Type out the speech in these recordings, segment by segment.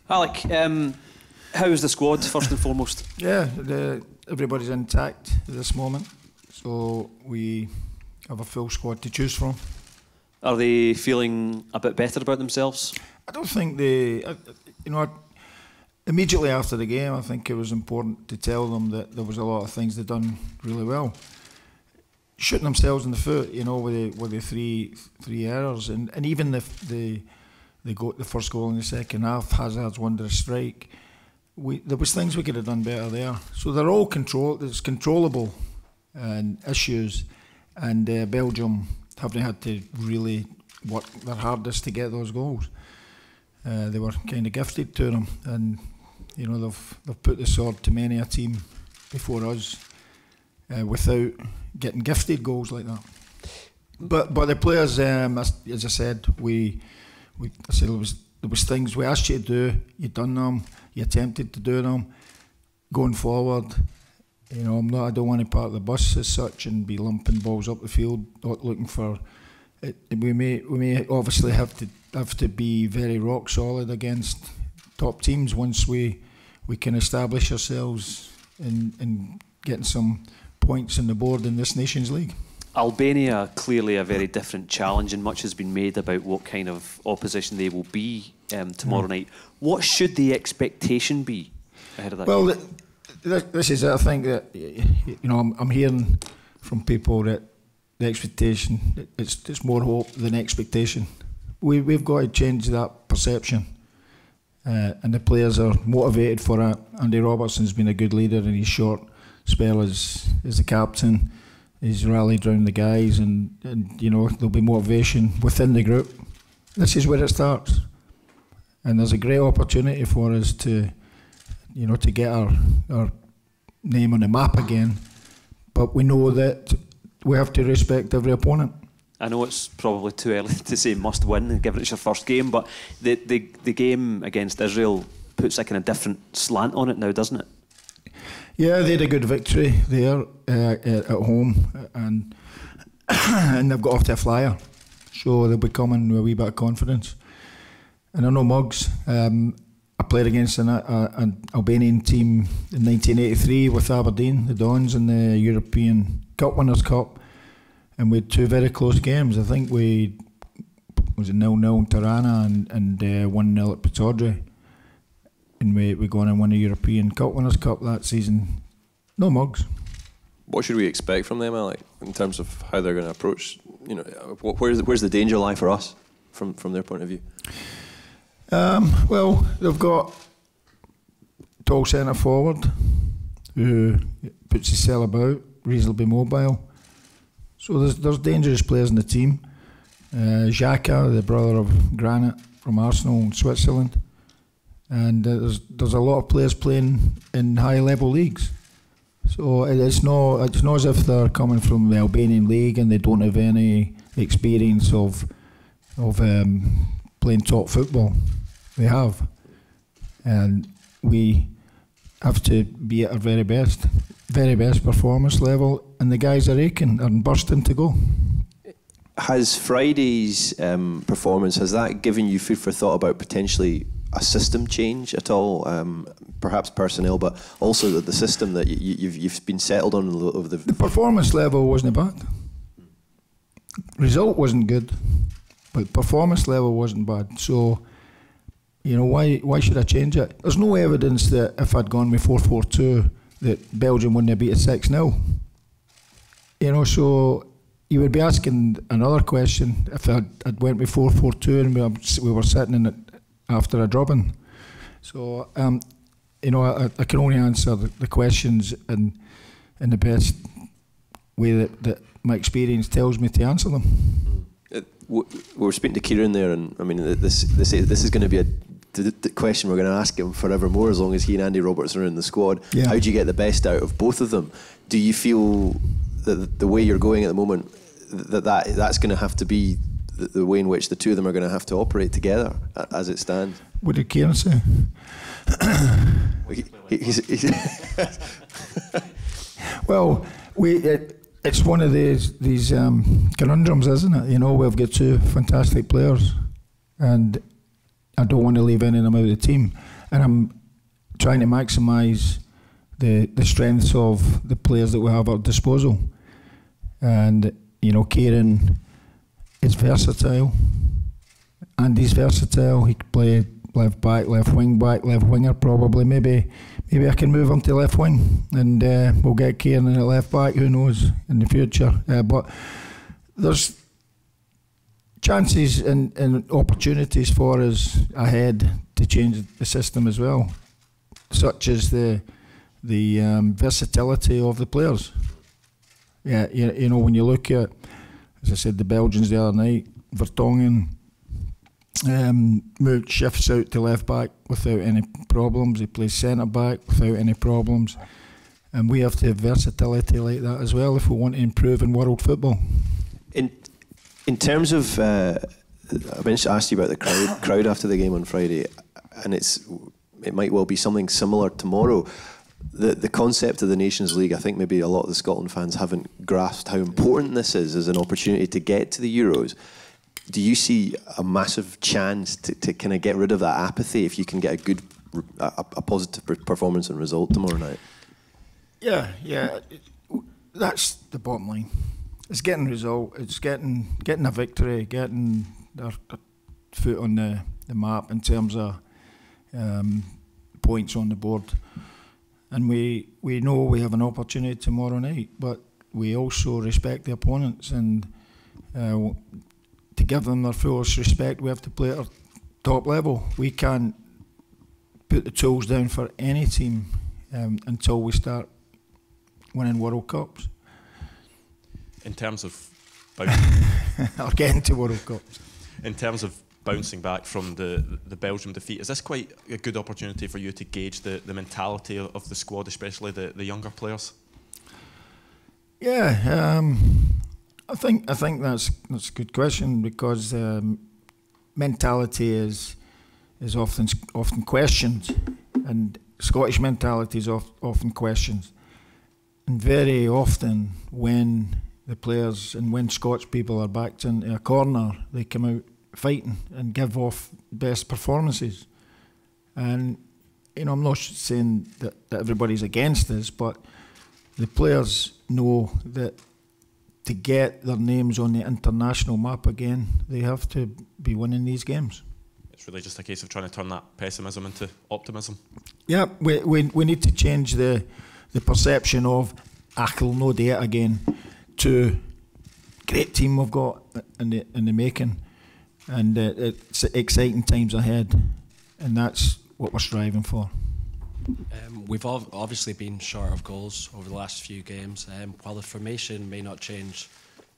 Alec, how's the squad, first and foremost? Yeah, everybody's intact at this moment, so we have a full squad to choose from. Are they feeling a bit better about themselves? I don't think immediately after the game, I think it was important to tell them that there was a lot of things they'd done really well. Shooting themselves in the foot, with the three errors, and even the first goal in the second half, Hazard's wondrous strike. There was things we could have done better there. So they're all there's controllable issues, and Belgium haven't had to really work their hardest to get those goals. They were kind of gifted to them, and they've put the sword to many a team before us without getting gifted goals like that. But the players, as I said, there was things we asked you to do. You done them. You attempted to do them. Going forward, I don't want to park the bus as such and be lumping balls up the field, not looking for. We may obviously have to be very rock solid against top teams once we can establish ourselves in getting some points on the board in this Nations League. Albania, clearly a very different challenge, and much has been made about what kind of opposition they will be tomorrow night. What should the expectation be ahead of that? Well, this is it. I think that I'm hearing from people that the expectation it's more hope than expectation. We've got to change that perception, and the players are motivated for it. Andy Robertson's been a good leader in his short spell as the captain. He's rallied round the guys, and there'll be motivation within the group. This is where it starts, and there's a great opportunity for us to get our name on the map again. But we know that we have to respect every opponent. I know it's probably too early to say must win, given it's your first game, but the game against Israel puts a kind of different slant on it now, doesn't it? Yeah, they had a good victory there at home, and they've got off to a flyer, so they'll be coming with a wee bit of confidence. And I know Muggs, I played against an Albanian team in 1983 with Aberdeen, the Dons, in the European Cup Winners' Cup, and we had two very close games. I think we was 0-0 in Tirana and 1-0 at Pataudry. And we go on and win the European Cup Winners' Cup that season. No Mugs. What should we expect from them, Alec, in terms of how they're going to approach? Where's the danger lie for us from their point of view? Well, they've got tall centre forward who puts his cell about, reasonably mobile. So there's dangerous players in the team. Xhaka, the brother of Granit from Arsenal in Switzerland. And there's a lot of players playing in high level leagues, so it's not as if they're coming from the Albanian league and they don't have any experience of playing top football. They have, and we have to be at our very best performance level, and the guys are aching and bursting to go. Has Friday's performance, has that given you food for thought about potentially a system change at all, perhaps personnel, but also the system that you've been settled on over the performance level wasn't bad. Result wasn't good, but performance level wasn't bad. So, why should I change it? There's no evidence that if I'd gone with 4-4-2 that Belgium wouldn't have beat it 6-0. So you would be asking another question if I'd went with 4-4-2 and we were sitting in it after a drubbing. So, I can only answer the questions in the best way that my experience tells me to answer them. We were speaking to Kieran there, and I mean, this is going to be the question we're going to ask him forevermore as long as he and Andy Robertson are in the squad. Yeah. How do you get the best out of both of them? Do you feel that the way you're going at the moment, that's going to have to be the way in which the two of them are going to have to operate together as it stands? What did Kieran say? Well, it's one of these conundrums, isn't it? We've got two fantastic players, and I don't want to leave any of them out of the team. and I'm trying to maximise the strengths of the players that we have at our disposal. And you know, Kieran is versatile. Andy's versatile. He could play left back, left wing back, left winger probably. Maybe I can move him to left wing, and we'll get Kieran in at left back. Who knows in the future? But there's chances and opportunities for us ahead to change the system as well, such as the versatility of the players. Yeah, you know, when you look at, as I said, the Belgians the other night, Vertonghen shifts out to left back without any problems. He plays centre back without any problems, and we have to have versatility like that as well if we want to improve in world football. In terms of, I asked you about the crowd after the game on Friday, and it might well be something similar tomorrow. The concept of the Nations League, I think maybe a lot of the Scotland fans haven't grasped how important this is as an opportunity to get to the Euros. Do you see a massive chance to kind of get rid of that apathy if you can get a positive performance and result tomorrow night? Yeah, that's the bottom line. It's getting a result. It's getting a victory, getting our foot on the map in terms of points on the board. And we know we have an opportunity tomorrow night, but we also respect the opponents, and to give them their fullest respect, we have to play at our top level. We can't put the tools down for any team until we start winning World Cups. In terms of or getting to World Cups. In terms of bouncing back from the Belgium defeat, is this quite a good opportunity for you to gauge the mentality of the squad, especially the younger players? Yeah, I think that's a good question, because mentality is often questioned, and Scottish mentality is often questioned, and very often when the players and when Scotch people are backed into a corner, they come out fighting and give off best performances. And you know, I'm not saying that everybody's against this, but the players know that to get their names on the international map again, they have to be winning these games. It's really just a case of trying to turn that pessimism into optimism. Yeah, we need to change the perception of Achel no do it again to great team we've got in the making, and it's exciting times ahead, and that's what we're striving for. We've obviously been short of goals over the last few games. While the formation may not change,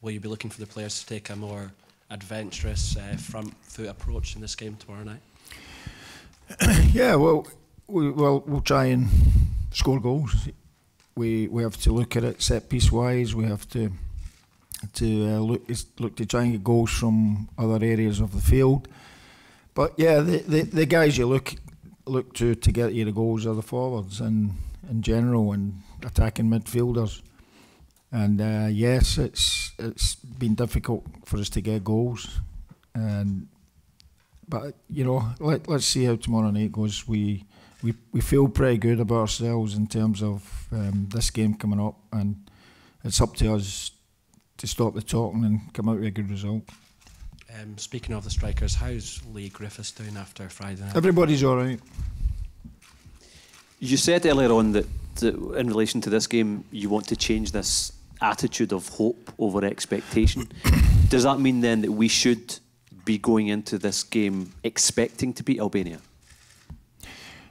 will you be looking for the players to take a more adventurous front foot approach in this game tomorrow night? Yeah, well, we'll try and score goals. We have to look at it set piece wise. We have to look to try and get goals from other areas of the field. But yeah, the guys you look to get you the goals are the forwards and in general, and attacking midfielders. And yes, it's been difficult for us to get goals. But you know, let's see how tomorrow night goes. We feel pretty good about ourselves in terms of this game coming up, and it's up to us to stop the talking and come out with a good result. Speaking of the strikers, how's Lee Griffiths doing after Friday night? Everybody's all right. You said earlier on that in relation to this game, you want to change this attitude of hope over expectation. Does that mean then that we should be going into this game expecting to beat Albania?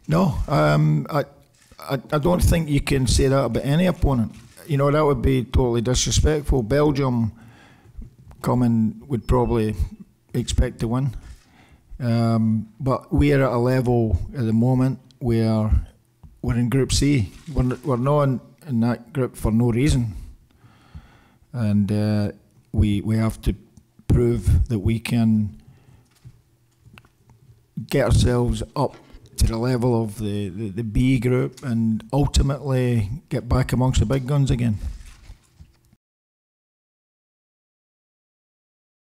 No, I don't think you can say that about any opponent. You know, that would be totally disrespectful. Belgium would probably expect to win. But we're at a level at the moment where we're in Group C. We're not in that group for no reason. And we have to prove that we can get ourselves up to the level of the B group and ultimately get back amongst the big guns again.